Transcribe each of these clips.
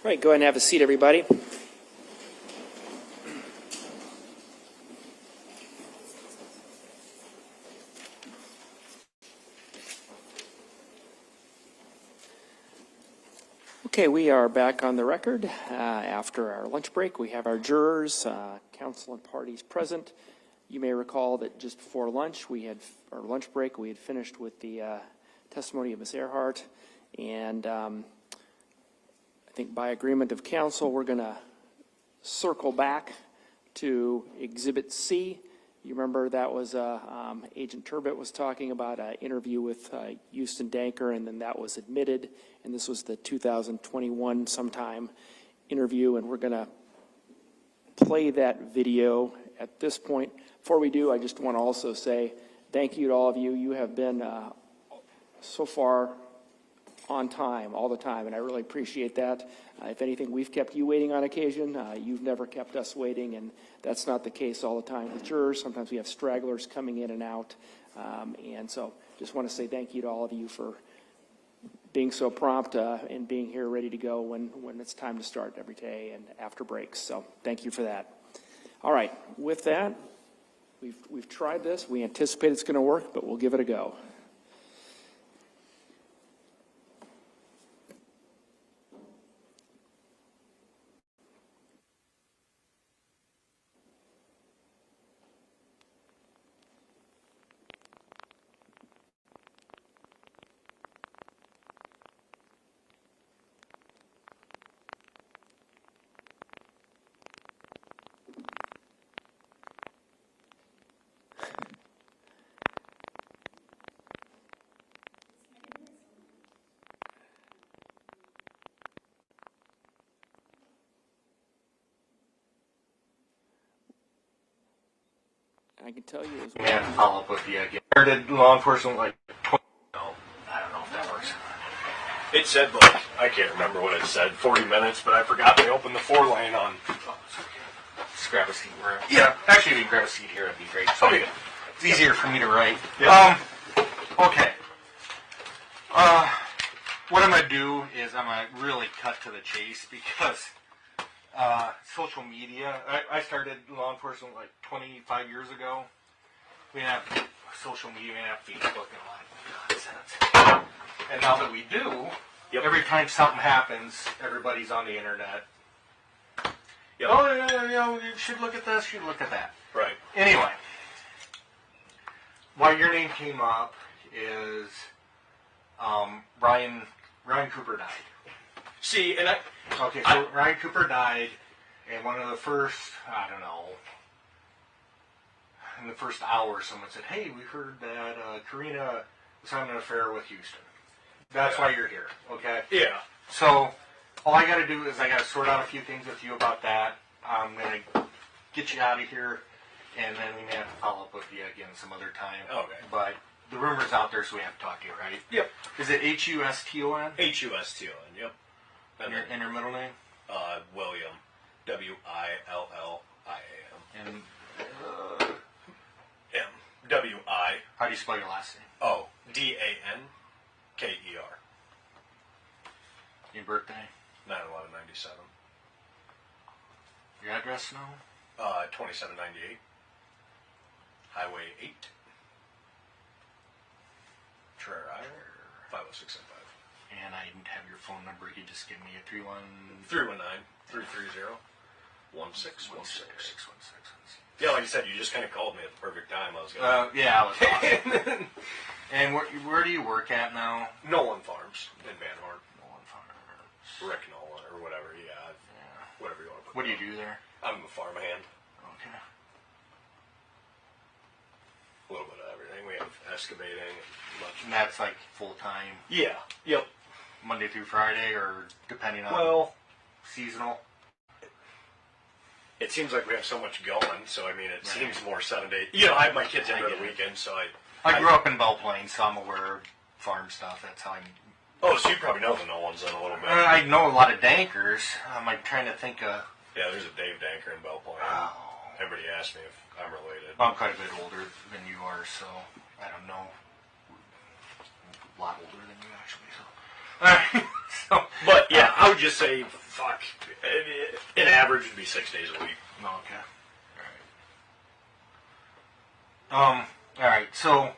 right, go ahead and have a seat, everybody. Okay, we are back on the record after our lunch break. We have our jurors, counsel, and parties present. You may recall that just before lunch, our lunch break, we had finished with the testimony of Ms. Earhart, and I think by agreement of counsel, we're going to circle back to Exhibit C. You remember that was Agent Turbot was talking about an interview with Houston Danker, and then that was admitted, and this was the 2021 sometime interview, and we're going to play that video at this point. Before we do, I just want to also say thank you to all of you. You have been so far on time all the time, and I really appreciate that. If anything, we've kept you waiting on occasion. You've never kept us waiting, and that's not the case all the time with jurors. Sometimes we have stragglers coming in and out, and so just want to say thank you to all of you for being so prompt and being here ready to go when it's time to start every day and after breaks. So thank you for that. All right, with that, we've tried this. We anticipate it's going to work, but we'll give it a go. I can tell you as well. And follow up with you again. Or did law enforcement like 20? No, I don't know if that works. It said, like, I can't remember what it said, 40 minutes, but I forgot they opened the 4-lane on. Oh, it's okay. Just grab a seat. Yeah, actually, if you can grab a seat here, that'd be great. So Okay. It's easier for me to write. Yeah. Okay. What I'm going to do is I'm going to really cut to the chase because social media, I started law enforcement like 25 years ago. We didn't have social media, we didn't have Facebook and a lot of nonsense. And now that we do, every time something happens, everybody's on the internet. Yep. Oh, yeah, you should look at this, you should look at that. Right. Anyway, why your name came up is Ryan Cooper died. See, and Okay, so Ryan Cooper died, and one of the first, I don't know, in the first hour, someone said, hey, we heard that Karina was having an affair with Houston. That's why you're here, okay? Yeah. So, all I got to do is I got to sort out a few things with you about that. I'm going to get you out of here, and then we may have to follow up with you again some other time. Okay. But the rumor's out there, so we have to talk to you, right? Yep. Is it Huston? Huston, yep. And your middle name? William. William. And M. W-I. how do you spell your last name? Oh. D-A-N-K-E-R. Your birthday? 9/11/97. Your address now? 2798. Highway 8. Trera, 50675. And I didn't have your phone number. You just give me a 319-330-1616. Yeah, like you said, you just kind of called me at the perfect time. I was going yeah, I was awesome. And where do you work at now? Nolan Farms in Van Horn. Nolan Farms. Rick Nolan, or whatever, yeah. Whatever you want to put. What do you do there? I'm a farm hand. Okay. A little bit of everything. We have excavating. And that's like full-time? Yeah. Yep. Monday through Friday, or depending on seasonal? It seems like we have so much going, so I mean, it Right. seems more 7 days. You know, I have my kids in for the weekend, so I grew up in Belle Plaine, so I'm aware of farm stuff. That's how I'm... Oh, so you probably know the Nolans then a little bit. I know a lot of Dankers. I'm like trying to think of... Yeah, there's a Dave Danker in Belle Plaine. Oh. Everybody asks me if I'm related. I'm quite a bit older than you are, so I don't know. A lot older than you, actually. So, But yeah, I would just say fuck. In average, would be 6 days a week. Oh, okay. All right. So,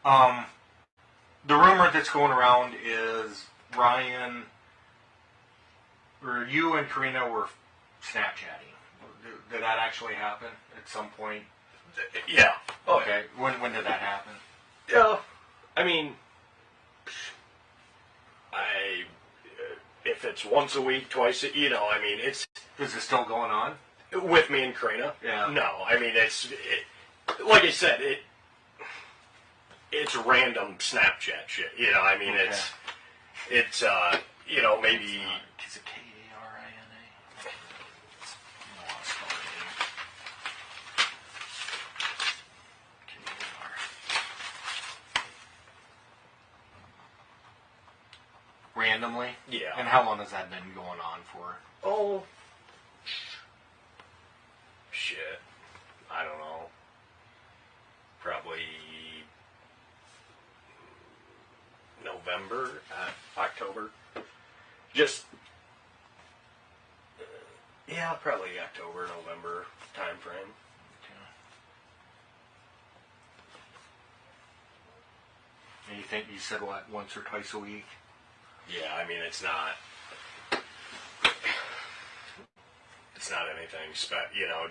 the rumor that's going around is Ryan, or you and Karina were Snapchatting. Did that actually happen at some point? Yeah. Oh, okay. When did that happen? Yeah. I mean, if it's once a week, twice, I mean, it's... Is it still going on? With me and Karina? Yeah. No, I mean, like I said, it's random Snapchat shit. I mean, okay. it's maybe... Is it Karina? Randomly? Yeah. And how long has that been going on for? Oh, shit. I don't know. Probably November, October. Just, yeah, probably October, November time frame. And you think you said what, once or twice a week? Yeah, I mean, it's not anything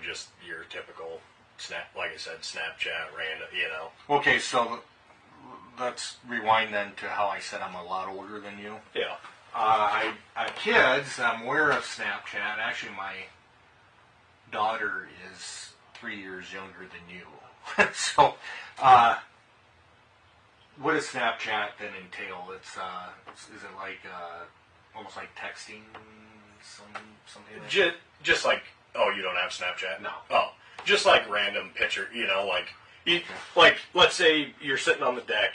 just your typical like I said, Snapchat, random, Okay, so let's rewind then to how I said I'm a lot older than you. Yeah. I have kids. I'm aware of Snapchat. Actually, my daughter is 3 years younger than you. So, what does Snapchat then entail? Is it like almost like texting, something like that? Just like, oh, you don't have Snapchat? No. Oh, just like random picture, like let's say you're sitting on the deck,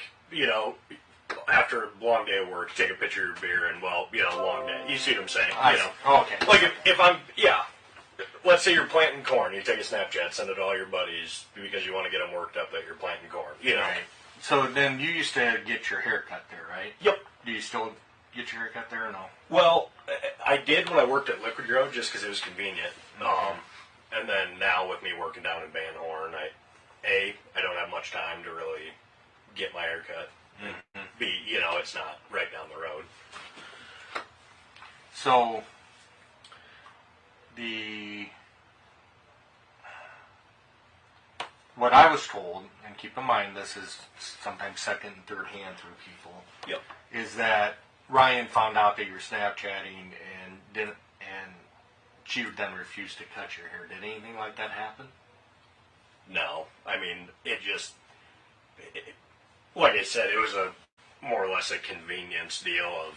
after a long day of work, take a picture of your beer and long day. You see what I'm saying? Oh, okay. Like if I'm, let's say you're planting corn, you take a Snapchat, send it to all your buddies because you want to get them worked up that you're planting corn. Right. So then you used to get your hair cut there, right? Yep. Do you still get your hair cut there or no? Well, I did when I worked at Liquid Grove just because it was convenient. And then now with me working down in Van Horn, I don't have much time to really get my hair cut. Mm-hmm. B, it's not right down the road. So, what I was told, and keep in mind this is sometimes second and third hand through people, Yep. is that Ryan found out that you're Snapchatting and she then refused to cut your hair. Did anything like that happen? No. I mean, like I said, it was more or less a convenience deal of,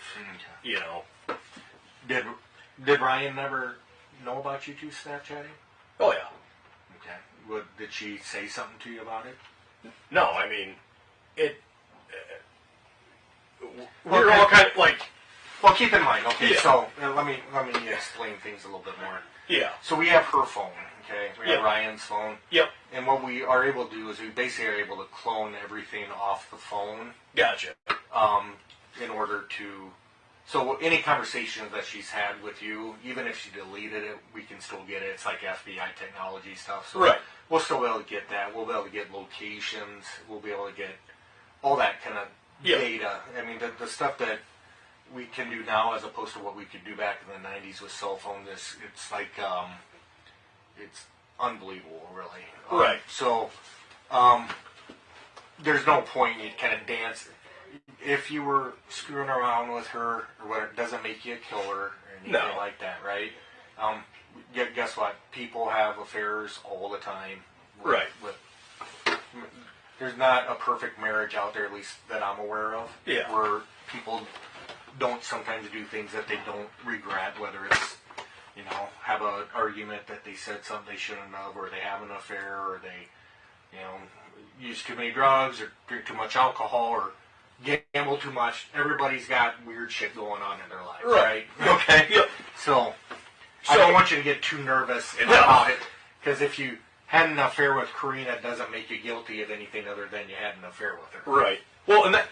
Did Ryan never know about you two Snapchatting? Oh, yeah. Okay. Did she say something to you about it? No, I mean, we're all kind of like... Well, keep in mind, okay, Yeah. so let me explain things a little bit more. Yeah. So we have her phone, okay? We have Yep. Ryan's phone. Yep. And what we are able to do is we basically are able to clone everything off the phone Gotcha. in order to... So any conversation that she's had with you, even if she deleted it, we can still get it. It's like FBI technology stuff. So Right. we'll still be able to get that. We'll be able to get locations. We'll be able to get all that kind of data. I mean, the stuff that we can do now as opposed to what we could do back in the 90s with cell phones, it's like, it's unbelievable, really. Right. So, there's no point in kind of dance. If you were screwing around with her, or what, it doesn't make you a killer or anything like that, right? Guess what? People have affairs all the time. Right. There's not a perfect marriage out there, at least that I'm aware of, where people don't sometimes do things that they don't regret, whether it's, have an argument that they said something they shouldn't have, or they have an affair, or they, use too many drugs, or drink too much alcohol, or gamble too much. Everybody's got weird shit going on in their lives, right? Okay? Yep. So, I don't want you to get too nervous about it, because if you had an affair with Karina, it doesn't make you guilty of anything other than you had an affair with her. Right. Well, and that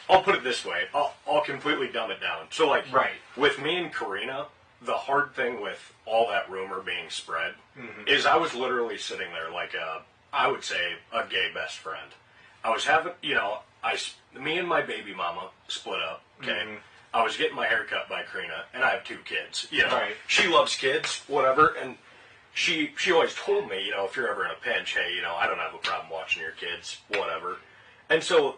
I'll put it this way. I'll completely dumb it down. So, like, right. with me and Karina, the hard thing with all that rumor being spread is I was literally sitting there like I would say a gay best friend. I was having, me and my baby mama split up, okay? I was getting my hair cut by Karina, and I have 2 kids, Right. She loves kids, whatever, and she always told me, if you're ever in a pinch, hey, I don't have a problem watching your kids, whatever. And so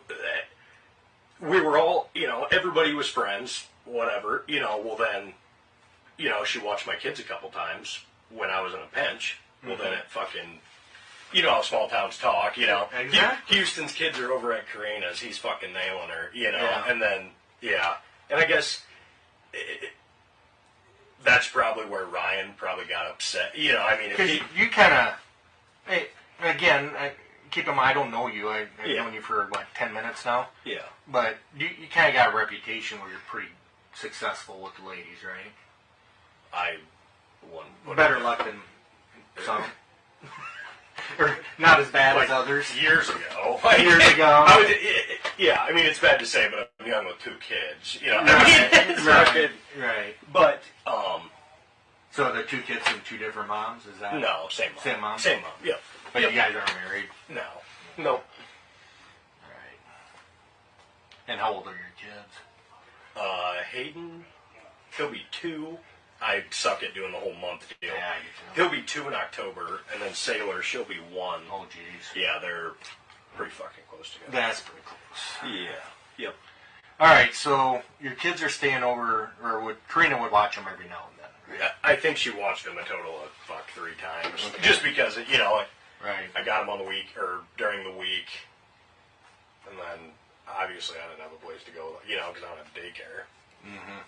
we were all, everybody was friends, whatever, well then, she watched my kids a couple times when I was in a pinch. Well, then it fucking, how small towns talk, Exactly. Houston's kids are over at Karina's. He's fucking nailing her, Yeah. And then, and I guess that's probably where Ryan probably got upset. Because you kind of, hey, again, keep in mind, I don't know you. I've known you for, 10 minutes now? Yeah. But you kind of got a reputation where you're pretty successful with the ladies, right? I won. Better luck than some. Or not as bad as others. Years ago. Years ago. It's bad to say, but I'm young with 2 kids. Right. But, So the 2 kids from 2 different moms, is that? no, same mom. Same mom? Same mom, yep. But Yep. you guys aren't married? No. Nope. Right. And how old are your kids? Hayden, he'll be 2. I suck at doing the whole month deal. Yeah, you do. He'll be 2 in October, and then Sailor, she'll be 1. Oh, jeez. Yeah, they're pretty fucking close together. That's pretty close. Yeah. Yep. All right, so your kids are staying over, or Karina would watch them every now and then, right? Yeah, I think she watched them a total of 3 times, Okay. just because Right. I got them on the week or during the week, and then obviously I didn't have a place to go, because I don't have daycare. Mm-hmm.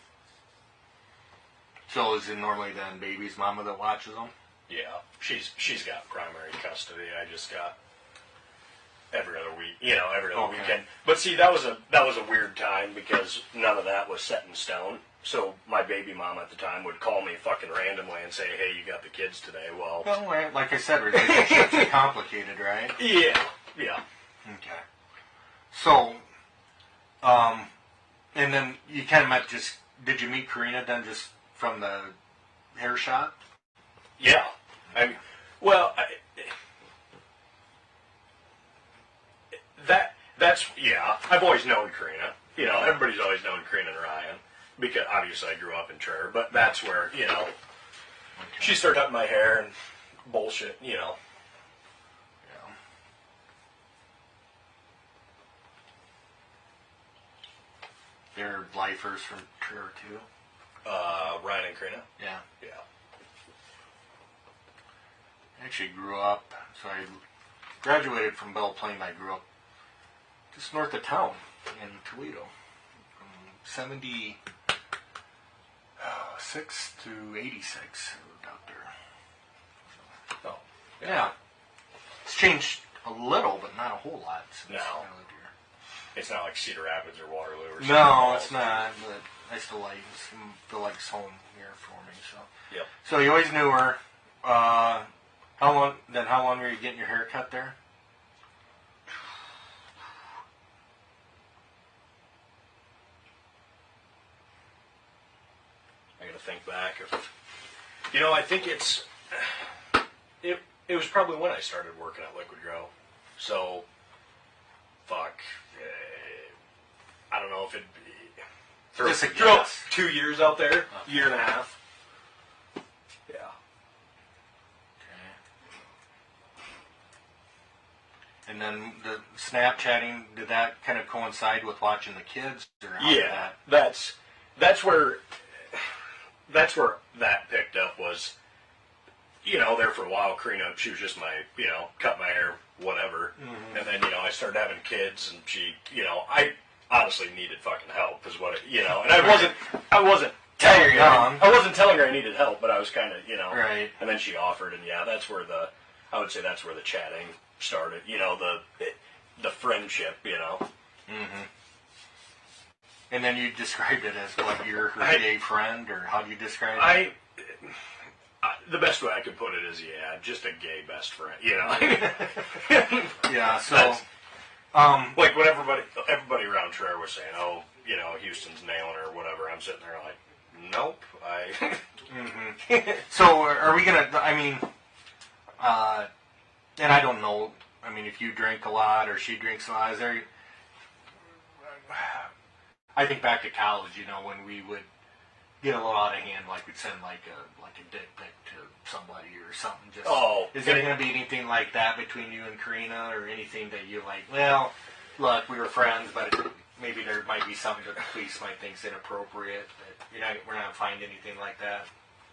So is it normally then baby's mama that watches them? Yeah, she's got primary custody. I just got every other week, every other Okay. weekend. But see, that was a weird time because none of that was set in stone. So my baby mom at the time would call me fucking randomly and say, "Hey, you got the kids today?" Well, Like I said, relationships are complicated, right? yeah. Okay. So, and then you kind of met did you meet Karina then just from the hair shop? Yeah. I've always known Karina. Everybody's always known Karina and Ryan because obviously I grew up in Traer, but that's where, she started cutting my hair and bullshit, Yeah. They're lifers from Traer too. Ryan and Karina. Yeah. Yeah. I actually grew up, so I graduated from Belle Plaine. I grew up just north of town in Toledo. From 76 to 86, I lived out there. Oh. Yeah. It's changed a little, but not a whole lot since No. I lived here. It's not like Cedar Rapids or Waterloo or something. No, it's not, but I still feel like it's home here for me. So, Yep. so you always knew her. How long were you getting your hair cut there? I gotta think back. I think it was probably when I started working at Liquid Grow. So, I don't know if it'd be Just a guess. 2 years out there, year and a half. Yeah. Okay. And then the Snapchatting, did that kind of coincide with watching the kids? Or how did Yeah, that's where that picked up was, there for a while, Karina, she was just my, cut my hair, whatever. Mm-hmm. And then, I started having kids and she, I honestly needed fucking help is what and I wasn't telling her, I wasn't telling her I needed help, but I was kind of, Right. And then she offered and that's where I would say that's where the chatting started, the friendship, Mm-hmm. And then you described it as like you're her gay friend, or how do you describe it? The best way I could put it is, just a gay best friend, Yeah, so, like when everybody around Traer was saying, oh, Houston's nailing her or whatever, I'm sitting there like, Nope. So are we gonna? I mean, and I don't know. I mean, if you drink a lot or she drinks a lot, is there? I think back to college, you know, when we would get a little out of hand, like we'd send like a dick pic to somebody or something. Just is there going to be anything like that between you and Karina, or anything that you like? Well, look, we were friends, but maybe there might be something that the police might think is inappropriate. That we're not finding anything like that.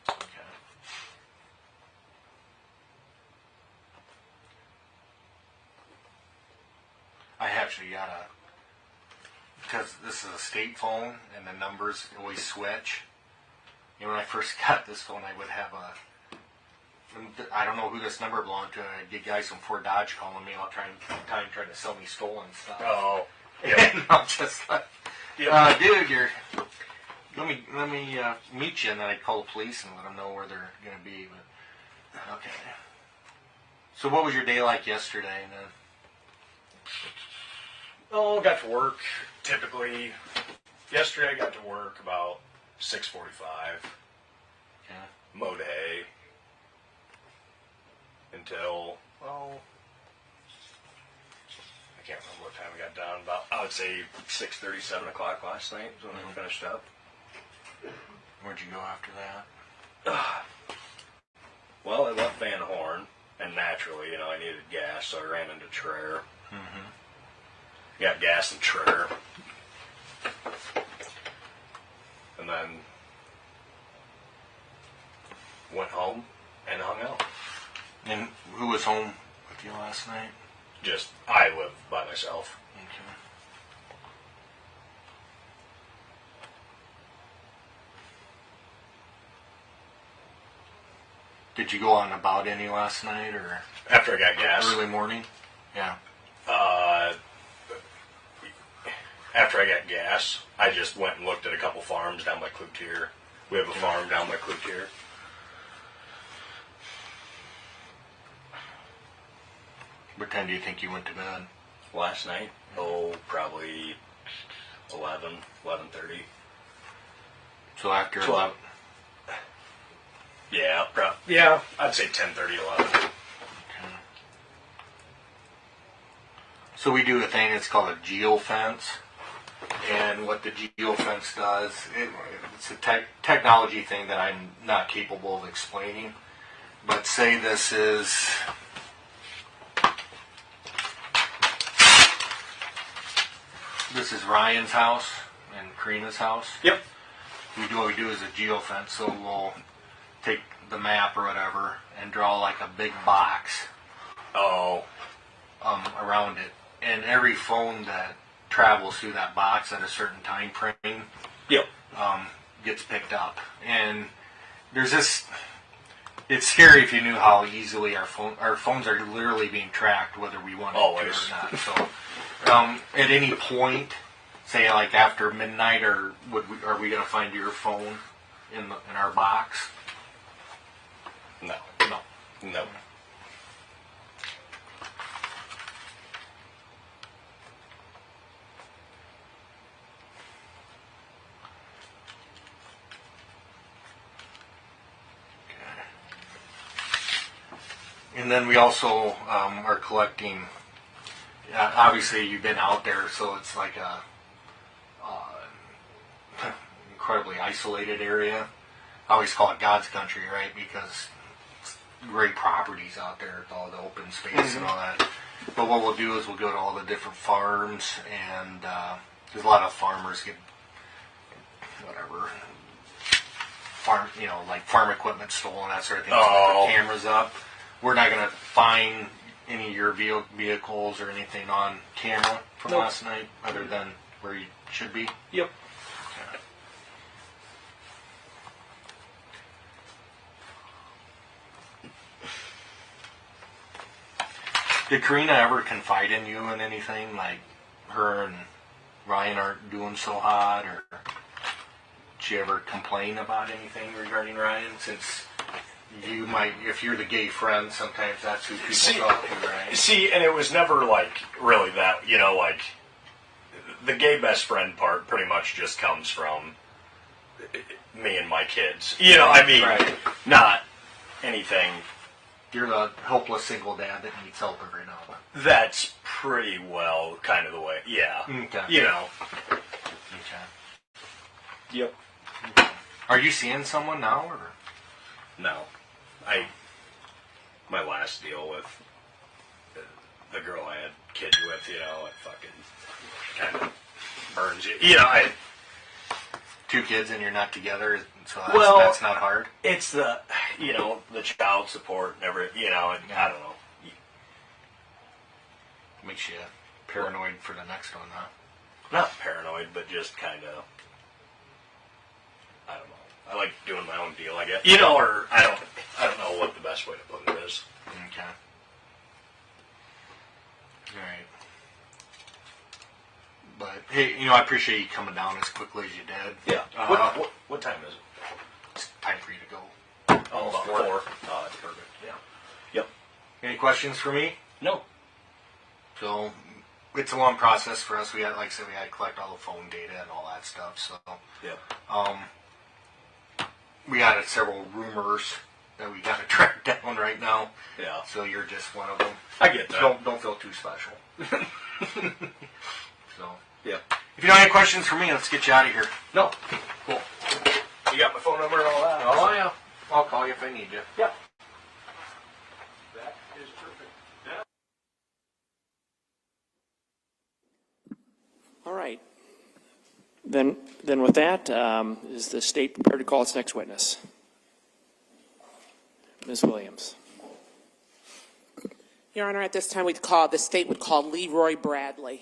Okay. I actually got because this is a state phone and the numbers always switch. You know, when I first got this phone, I would have I don't know who this number belonged to. I'd get guys from Fort Dodge calling me all trying to sell me stolen stuff. Oh, yeah. And I'm just like, dude, let me meet you, and then I'd call the police and let them know where they're going to be. But okay. So what was your day like yesterday? Then? Oh, got to work. Typically, yesterday I got to work about 6:45. Yeah. Mowed hay until, well, I can't remember what time we got done. About, I would say 6:30, 7 o'clock last night is when we finished up. Where'd you go after that? Well, I left Van Horn, and naturally, you know, I needed gas, so I ran into Traer. Mm-hmm. Got gas in Traer. And then went home and hung out. And who was home with you last night? Just, I live by myself. Okay. Did you go out and about any last night, or After I got gas. early morning? Yeah. After I got gas, I just went and looked at a couple farms down by Cloutier. We have a farm down by Cloutier. What time do you think you went to bed? Last night? Oh, probably 11:30. So after 12. Yeah, I'd say 10:30, 11. Okay. So we do a thing, it's called a geofence. And what the geofence does, it's a technology thing that I'm not capable of explaining. But say this is Ryan's house and Karina's house. Yep. What we do is a geofence, so we'll take the map or whatever and draw like a big box around it. And every phone that travels through that box at a certain time frame gets picked up. And there's this, it's scary if you knew how easily our phones are literally being tracked, whether we want it to or not. So at any point, say like after midnight, are we going to find your phone in our box? No. And then we also are collecting. Obviously, you've been out there, so it's like a incredibly isolated area. I always call it God's country, right? Because it's great properties out there with all the open space and all that. But what we'll do is we'll go to all the different farms, and there's a lot of farmers get like farm equipment stolen, that sort of thing. So they put cameras up. We're not going to find any of your vehicles or anything on camera from last night, other than where you should be. Yep. Okay. Did Karina ever confide in you in anything, like her and Ryan aren't doing so hot, or did she ever complain about anything regarding Ryan? Since you might, if you're the gay friend, sometimes that's who people talk to, right? See, and it was never like really that, you know, like the gay best friend part pretty much just comes from me and my kids. You know, I mean, Right. not anything. You're the helpless single dad that needs help every now and then. That's pretty well kind of the way. Yeah. Okay. You know. Okay. Yep. Are you seeing someone now, or? No. My last deal with the girl I had kids with, you know, it fucking kind of burns you. You know, 2 kids and you're not together, so that's not hard. It's the, you know, the child support and everything, you know, and I don't know. Makes you paranoid for the next one, huh? Not paranoid, but just kind of, I don't know. I like doing my own deal, I guess. You know, or I don't know what the best way to put it is. Okay. All right. But hey, you know, I appreciate you coming down as quickly as you did. Yeah. What time is it? It's time for you to go. Oh, about 4. Oh, that's perfect. Yeah. Yep. Any questions for me? No. So it's a long process for us. We had, like I said, we had to collect all the phone data and all that stuff. So Yeah. we got several rumors that we got to track down right now. Yeah. So you're just one of them. I get that. So don't feel too special. So Yeah. if you don't have any questions for me, let's get you out of here. No. Cool. You got my phone number and all that? Oh yeah. I'll call you if I need you. Yeah. That is perfect. Yeah. All right. Then with that, is the state prepared to call its next witness? Ms. Williams. Your Honor, at this time, the state would call Leroy Bradley.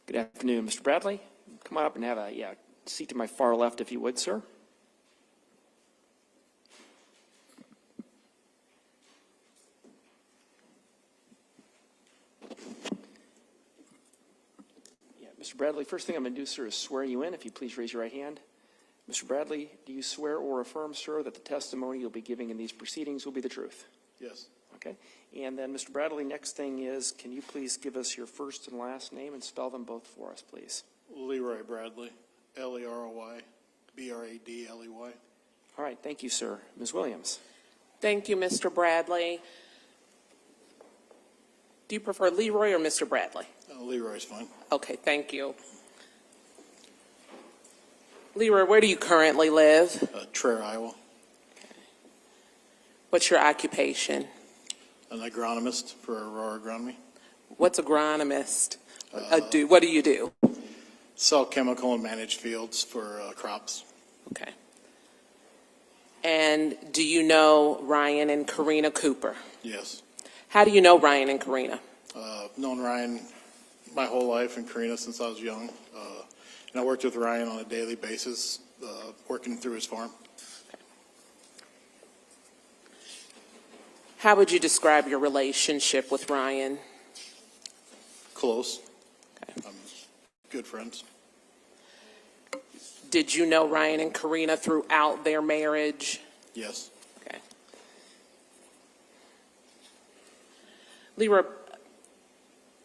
Good afternoon, Mr. Bradley. Come on up and have a seat to my far left, if you would, sir. Mr. Bradley, first thing I'm going to do, sir, is swear you in. If you please raise your right hand. Mr. Bradley, do you swear or affirm, sir, that the testimony you'll be giving in these proceedings will be the truth? Yes. Okay. And then, Mr. Bradley, next thing is, can you please give us your first and last name and spell them both for us, please? Leroy Bradley, Leroy, Bradley. All right. Thank you, sir. Ms. Williams. Thank you, Mr. Bradley. Do you prefer Leroy or Mr. Bradley? Leroy's fine. Okay, thank you. Leroy, where do you currently live? Traer, Iowa. What's your occupation? An agronomist for Aurora Agronomy. What's agronomist? What do you do? Sell chemical and manage fields for crops. Okay. And do you know Ryan and Karina Cooper? Yes. How do you know Ryan and Karina? Known Ryan my whole life and Karina since I was young. And I worked with Ryan on a daily basis, working through his farm. How would you describe your relationship with Ryan? Close. Okay. Good friends. Did you know Ryan and Karina throughout their marriage? Yes. Okay. Leroy,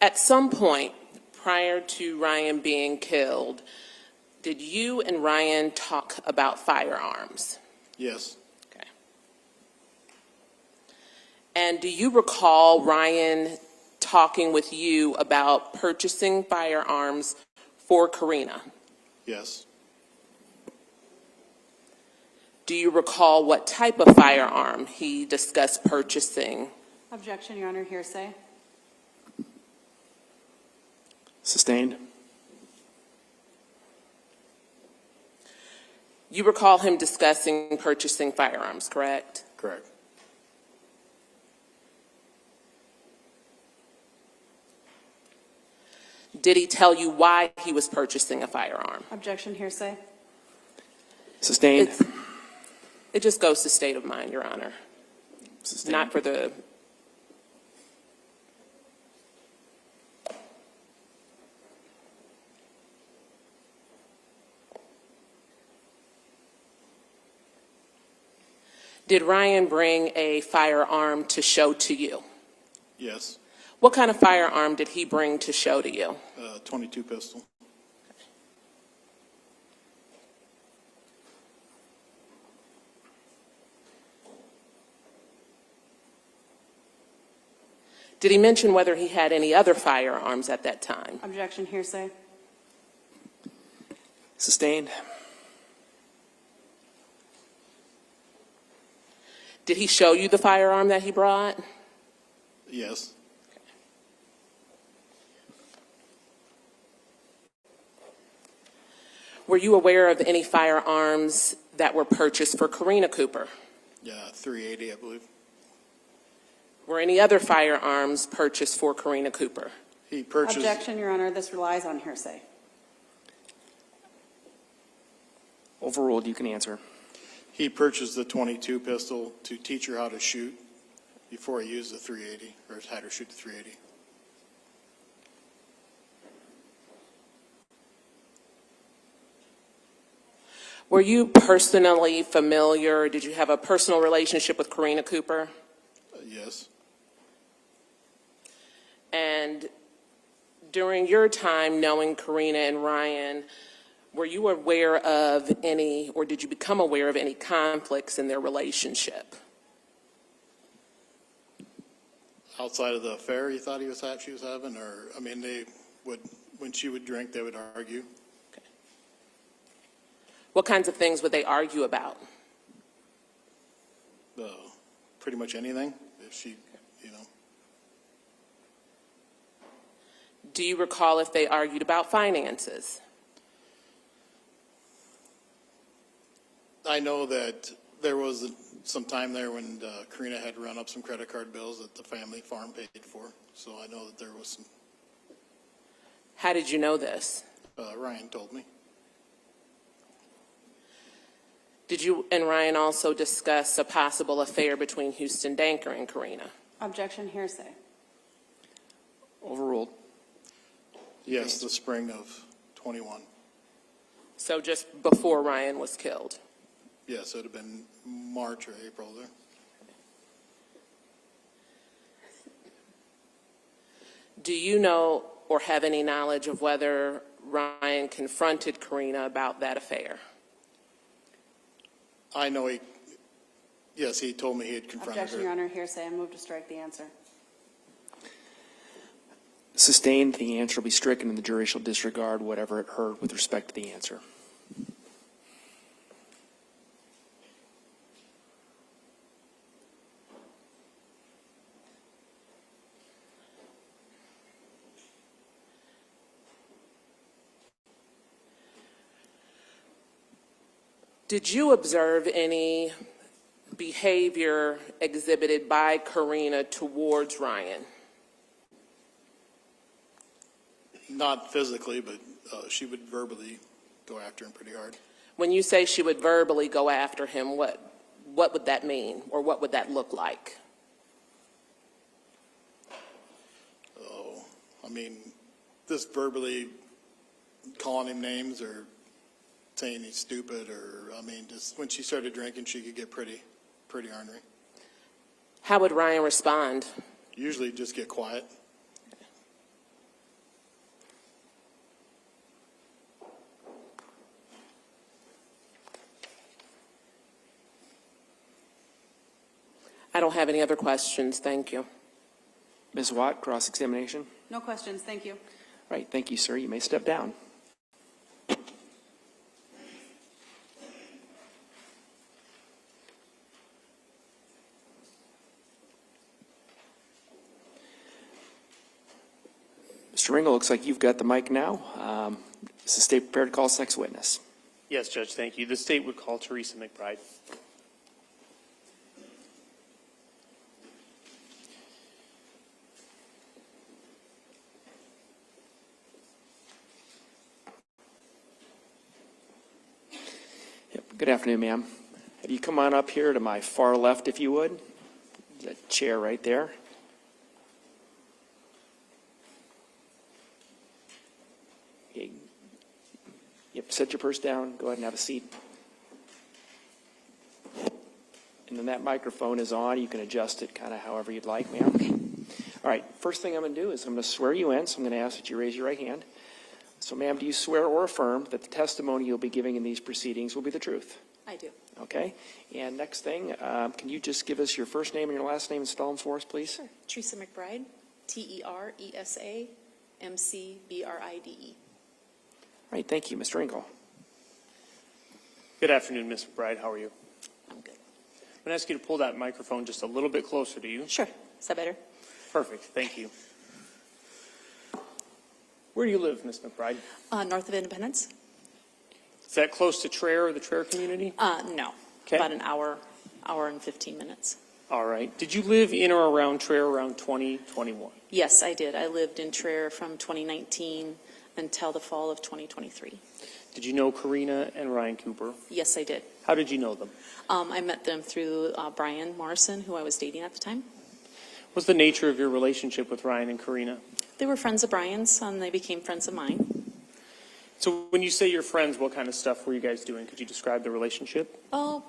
at some point prior to Ryan being killed, did you and Ryan talk about firearms? Yes. Okay. And do you recall Ryan talking with you about purchasing firearms for Karina? Yes. Do you recall what type of firearm he discussed purchasing? Objection, Your Honor, hearsay. Sustained. You recall him discussing purchasing firearms, correct? Correct. Did he tell you why he was purchasing a firearm? Objection, hearsay. Sustained. It just goes to state of mind, Your Honor. Sustained. Not for the... Did Ryan bring a firearm to show to you? Yes. What kind of firearm did he bring to show to you? 22 pistol. Did he mention whether he had any other firearms at that time? Objection, hearsay. Sustained. Did he show you the firearm that he brought? Yes. Were you aware of any firearms that were purchased for Karina Cooper? Yeah, 380, I believe. Were any other firearms purchased for Karina Cooper? He purchased. Objection, Your Honor. This relies on hearsay. Overruled. You can answer. He purchased the 22 pistol to teach her how to shoot before he used the 380, or had her shoot the 380. Were you personally familiar, did you have a personal relationship with Karina Cooper? Yes. And during your time knowing Karina and Ryan, were you aware of any, or did you become aware of any conflicts in their relationship? Outside of the affair he thought she was having, or, I mean, they would, when she would drink, they would argue. Okay. What kinds of things would they argue about? Pretty much anything, if she, you know. Do you recall if they argued about finances? I know that there was some time there when Karina had run up some credit card bills that the family farm paid for. So I know that there was some. How did you know this? Ryan told me. Did you and Ryan also discuss a possible affair between Houston Danker and Karina? Objection, hearsay. Overruled. Yes, the spring of 21. So just before Ryan was killed? Yes, it would have been March or April there. Do you know or have any knowledge of whether Ryan confronted Karina about that affair? I know yes, he told me he had confronted Objection, her. Your Honor, hearsay. I move to strike the answer. Sustained. The answer will be stricken and the jury shall disregard whatever it heard with respect to the answer. Did you observe any behavior exhibited by Karina towards Ryan? Not physically, but she would verbally go after him pretty hard. When you say she would verbally go after him, what would that mean, or what would that look like? Oh, I mean, just verbally calling him names or saying he's stupid, or, I mean, just when she started drinking, she could get pretty ornery. How would Ryan respond? Usually just get quiet. I don't have any other questions. Thank you. Ms. Watt, cross-examination. No questions. Thank you. Right. Thank you, sir. You may step down. Mr. Ringel, looks like you've got the mic now. Is the state prepared to call its next witness? Yes, Judge, thank you. The state would call Teresa McBride. Yep. Good afternoon, ma'am. Have you come on up here to my far left, if you would? That chair right there. Okay. Yep, set your purse down. Go ahead and have a seat. And then that microphone is on. You can adjust it kind of however you'd like, ma'am. All right, first thing I'm going to do is I'm going to swear you in, so I'm going to ask that you raise your right hand. So, ma'am, do you swear or affirm that the testimony you'll be giving in these proceedings will be the truth? I do. Okay. And next thing, can you just give us your first name and your last name and spell them for us, please? Sure. Teresa McBride, Teresa McBride. All right, thank you. Mr. Engel. Good afternoon, Ms. McBride. How are you? I'm good. I'm going to ask you to pull that microphone just a little bit closer to you. Sure. Is that better? Perfect. Thank you. Where do you live, Ms. McBride? North of Independence? Is that close to Traer or the Traer community? No. Okay. About an hour and 15 minutes. All right. Did you live in or around Traer around 2021? Yes, I did. I lived in Traer from 2019 until the fall of 2023. Did you know Karina and Ryan Cooper? Yes, I did. How did you know them? I met them through Brian Morrison, who I was dating at the time. What's the nature of your relationship with Ryan and Karina? They were friends of Brian's, and they became friends of mine. So when you say you're friends, what kind of stuff were you guys doing? Could you describe the relationship? Oh,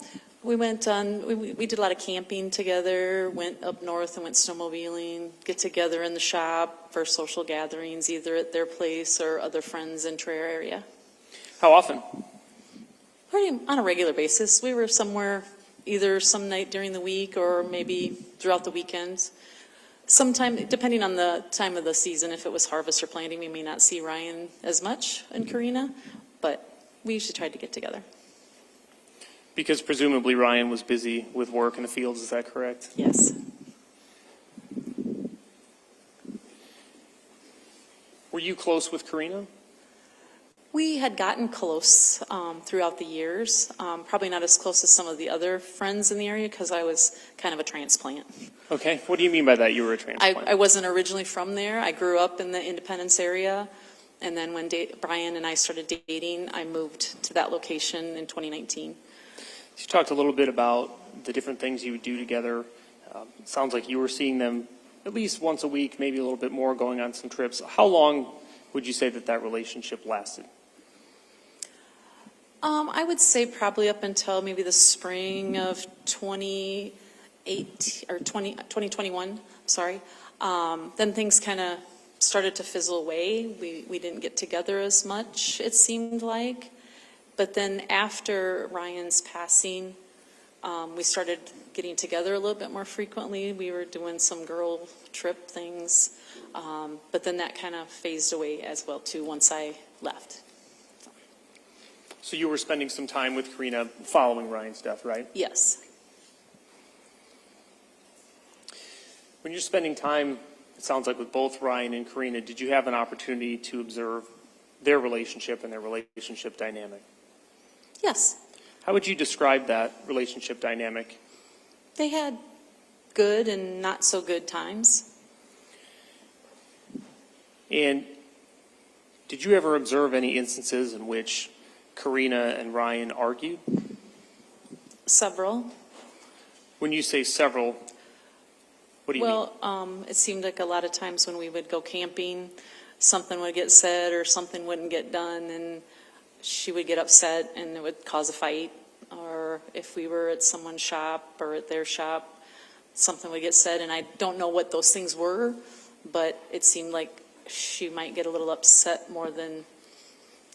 we went on, we did a lot of camping together, went up north and went snowmobiling, get together in the shop for social gatherings, either at their place or other friends in Traer area. How often? Pretty on a regular basis. We were somewhere either some night during the week or maybe throughout the weekends. Sometime, depending on the time of the season, if it was harvest or planting, we may not see Ryan as much and Karina, but we usually tried to get together. Because presumably Ryan was busy with work in the fields, is that correct? Yes. Were you close with Karina? We had gotten close throughout the years, probably not as close as some of the other friends in the area because I was kind of a transplant. Okay. What do you mean by that? You were a transplant? I wasn't originally from there. I grew up in the Independence area, and then when Brian and I started dating, I moved to that location in 2019. You talked a little bit about the different things you would do together. It sounds like you were seeing them at least once a week, maybe a little bit more, going on some trips. How long would you say that relationship lasted? I would say probably up until maybe the spring of 2021, sorry. Then things kind of started to fizzle away. We didn't get together as much, it seemed like. But then after Ryan's passing, we started getting together a little bit more frequently. We were doing some girl trip things. But then that kind of phased away as well, too, once I left. So you were spending some time with Karina following Ryan's death, right? Yes. When you're spending time, it sounds like, with both Ryan and Karina, did you have an opportunity to observe their relationship and their relationship dynamic? Yes. How would you describe that relationship dynamic? They had good and not so good times. And did you ever observe any instances in which Karina and Ryan argued? Several. When you say several, what do you mean? Well, it seemed like a lot of times when we would go camping, something would get said or something wouldn't get done, and she would get upset and it would cause a fight. Or if we were at someone's shop or at their shop, something would get said, and I don't know what those things were, but it seemed like she might get a little upset more than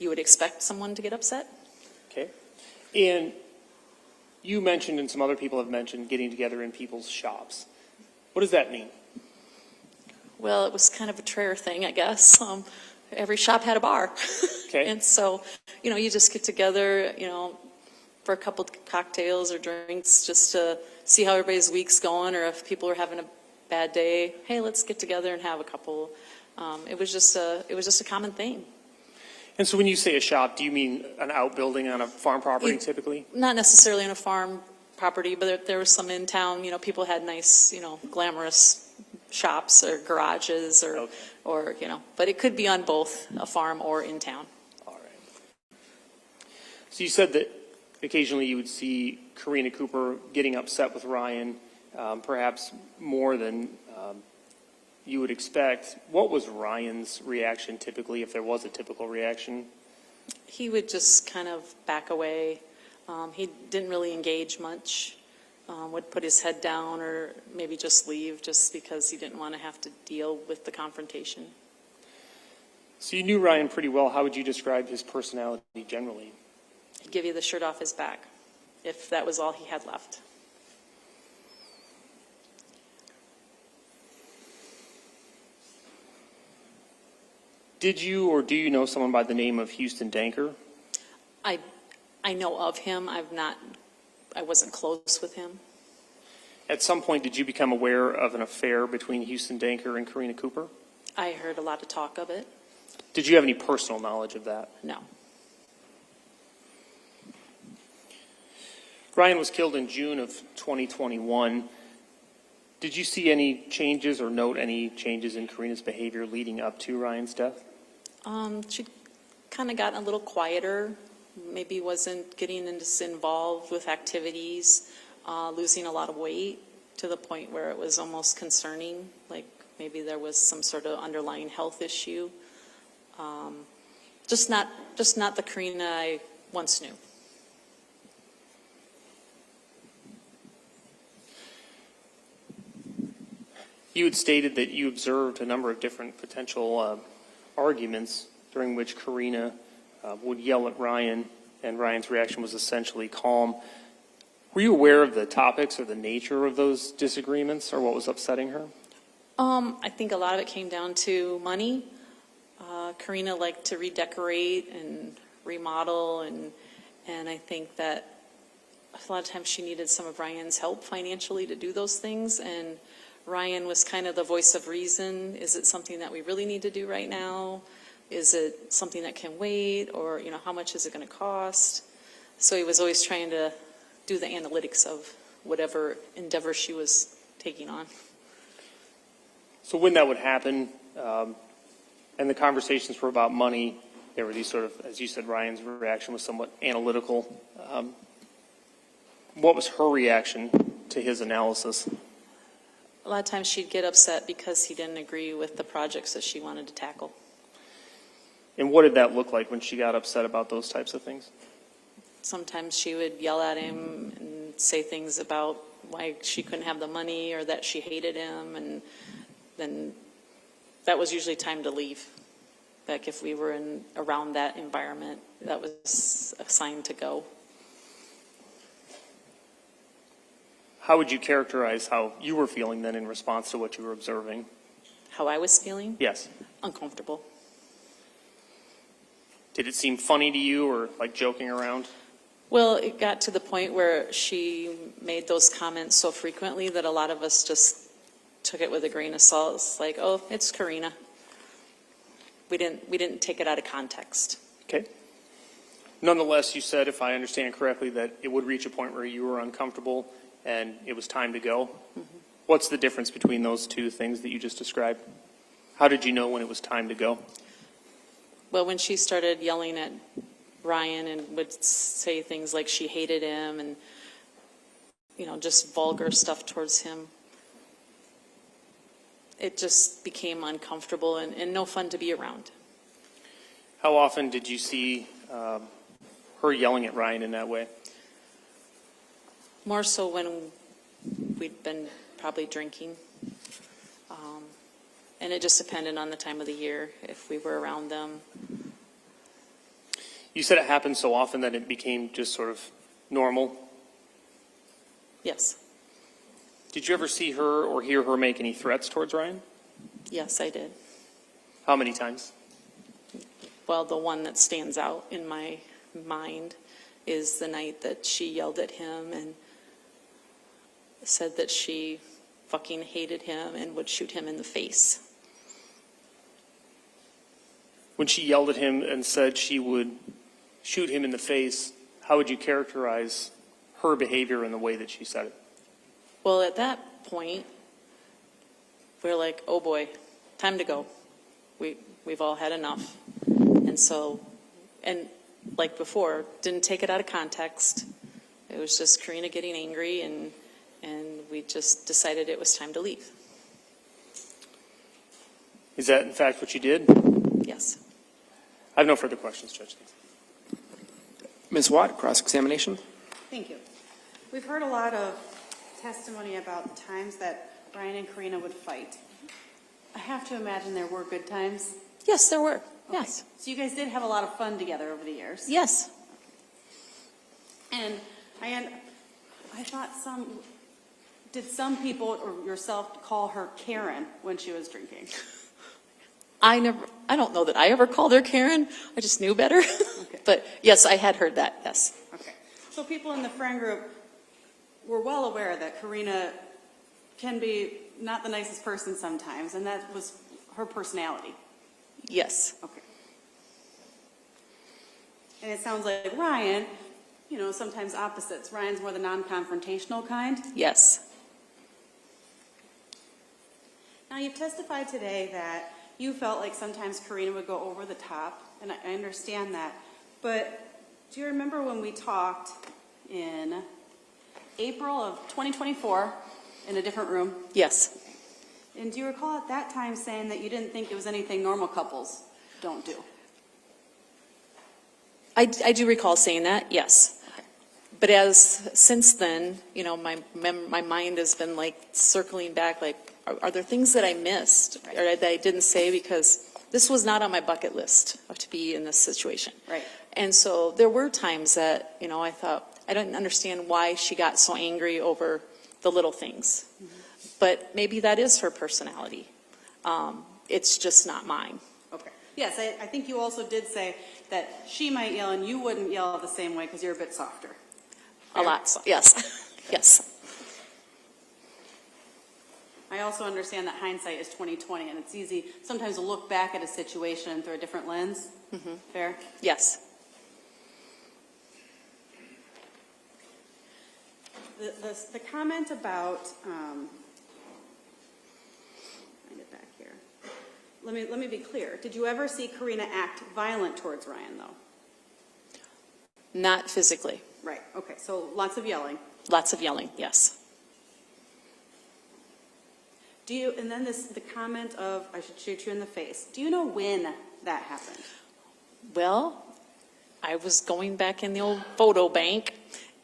you would expect someone to get upset. Okay. And you mentioned, and some other people have mentioned, getting together in people's shops. What does that mean? Well, it was kind of a Traer thing, I guess. Every shop had a bar. Okay. And so, you just get together, for a couple of cocktails or drinks just to see how everybody's week's going, or if people are having a bad day, hey, let's get together and have a couple. It was just a common thing. And so when you say a shop, do you mean an outbuilding on a farm property typically? Not necessarily on a farm property, but there was some in town. People had nice, glamorous shops or garages or, Okay. but it could be on both a farm or in town. All right. So you said that occasionally you would see Karina Cooper getting upset with Ryan, perhaps more than you would expect. What was Ryan's reaction typically, if there was a typical reaction? He would just kind of back away. He didn't really engage much. would put his head down or maybe just leave just because he didn't want to have to deal with the confrontation. So you knew Ryan pretty well. How would you describe his personality generally? He'd give you the shirt off his back if that was all he had left. Did you or do you know someone by the name of Houston Danker? I know of him. I wasn't close with him. At some point, did you become aware of an affair between Houston Danker and Karina Cooper? I heard a lot of talk of it. Did you have any personal knowledge of that? No. Ryan was killed in June of 2021. Did you see any changes or note any changes in Karina's behavior leading up to Ryan's death? She kind of got a little quieter, maybe wasn't getting involved with activities, losing a lot of weight to the point where it was almost concerning, like maybe there was some sort of underlying health issue. Just not the Karina I once knew. You had stated that you observed a number of different potential arguments during which Karina would yell at Ryan, and Ryan's reaction was essentially calm. Were you aware of the topics or the nature of those disagreements or what was upsetting her? I think a lot of it came down to money. Karina liked to redecorate and remodel, and I think that a lot of times she needed some of Ryan's help financially to do those things, and Ryan was kind of the voice of reason. Is it something that we really need to do right now? Is it something that can wait? Or, how much is it going to cost? So he was always trying to do the analytics of whatever endeavor she was taking on. So when that would happen, and the conversations were about money, there were these sort of, as you said, Ryan's reaction was somewhat analytical. What was her reaction to his analysis? A lot of times she'd get upset because he didn't agree with the projects that she wanted to tackle. And what did that look like when she got upset about those types of things? Sometimes she would yell at him and say things about why she couldn't have the money or that she hated him, and then that was usually time to leave. Like if we were around that environment, that was a sign to go. How would you characterize how you were feeling then in response to what you were observing? How I was feeling? Yes. Uncomfortable. Did it seem funny to you or like joking around? Well, it got to the point where she made those comments so frequently that a lot of us just took it with a grain of salt. It's like, oh, it's Karina. We didn't take it out of context. Okay. Nonetheless, you said, if I understand correctly, that it would reach a point where you were uncomfortable and it was time to go. Mm-hmm. What's the difference between those two things that you just described? How did you know when it was time to go? Well, when she started yelling at Ryan and would say things like she hated him and, just vulgar stuff towards him, it just became uncomfortable and no fun to be around. How often did you see her yelling at Ryan in that way? More so when we'd been probably drinking. And it just depended on the time of the year, if we were around them. You said it happened so often that it became just sort of normal. Yes. Did you ever see her or hear her make any threats towards Ryan? Yes, I did. How many times? Well, the one that stands out in my mind is the night that she yelled at him and said that she fucking hated him and would shoot him in the face. When she yelled at him and said she would shoot him in the face, how would you characterize her behavior in the way that she said it? Well, at that point, we're like, oh boy, time to go. We've all had enough. And like before, didn't take it out of context. It was just Karina getting angry, and we just decided it was time to leave. Is that in fact what you did? Yes. I have no further questions, Judge. Ms. Watt, cross-examination. Thank you. We've heard a lot of testimony about the times that Ryan and Karina would fight. I have to imagine there were good times. Yes, there were. Okay. Yes. So you guys did have a lot of fun together over the years. Yes. And I thought did some people or yourself call her Karen when she was drinking? I don't know that I ever called her Karen. I just knew better. Okay. But yes, I had heard that. Yes. Okay. So people in the friend group were well aware that Karina can be not the nicest person sometimes, and that was her personality. Yes. Okay. And it sounds like Ryan, sometimes opposites. Ryan's more the non-confrontational kind. Yes. Now, you've testified today that you felt like sometimes Karina would go over the top, and I understand that. But do you remember when we talked in April of 2024 in a different room? Yes. And do you recall at that time saying that you didn't think it was anything normal couples don't do? I do recall saying that. Yes. Okay. But since then, my mind has been like circling back, like, are there things that I missed or that I didn't say, because this was not on my bucket list to be in this situation. Right. And so there were times that, I thought, I didn't understand why she got so angry over the little things. Mm-hmm. But maybe that is her personality. It's just not mine. Okay. Yes, I think you also did say that she might yell and you wouldn't yell the same way because you're a bit softer. A lot. Yes. Yes. I also understand that hindsight is 20/20, and it's easy sometimes to look back at a situation through a different lens. Mm-hmm. Fair? Yes. The comment about, find it back here. Let me be clear. Did you ever see Karina act violent towards Ryan, though? Not physically. Right. Okay. So lots of yelling. Lots of yelling. Yes. And then the comment of, I should shoot you in the face. Do you know when that happened? Well, I was going back in the old photo bank,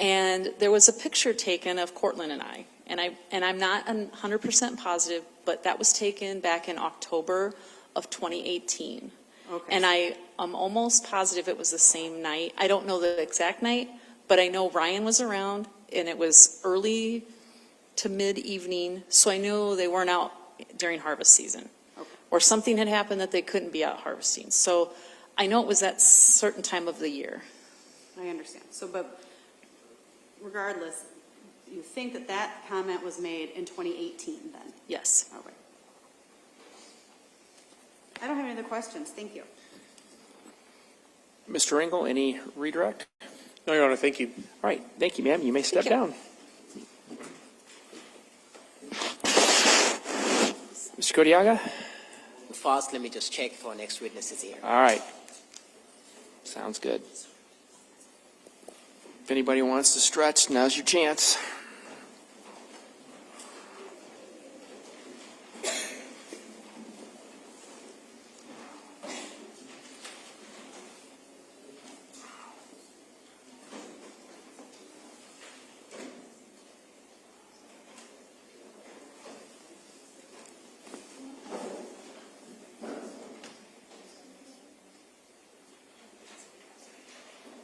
and there was a picture taken of Cortland and I. And I'm not 100% positive, but that was taken back in October of 2018. Okay. And I am almost positive it was the same night. I don't know the exact night, but I know Ryan was around, and it was early to mid-evening, so I knew they weren't out during harvest season. Okay. Or something had happened that they couldn't be out harvesting. So I know it was that certain time of the year. I understand. So, but regardless, you think that comment was made in 2018 then? Yes. All right. I don't have any other questions. Thank you. Mr. Engel, any redirect? No, Your Honor, thank you. All right, thank you, ma'am. You may step you. down. Mr. Kodiaga? First, let me just check for next witnesses here. All right. Sounds good. If anybody wants to stretch, now's your chance.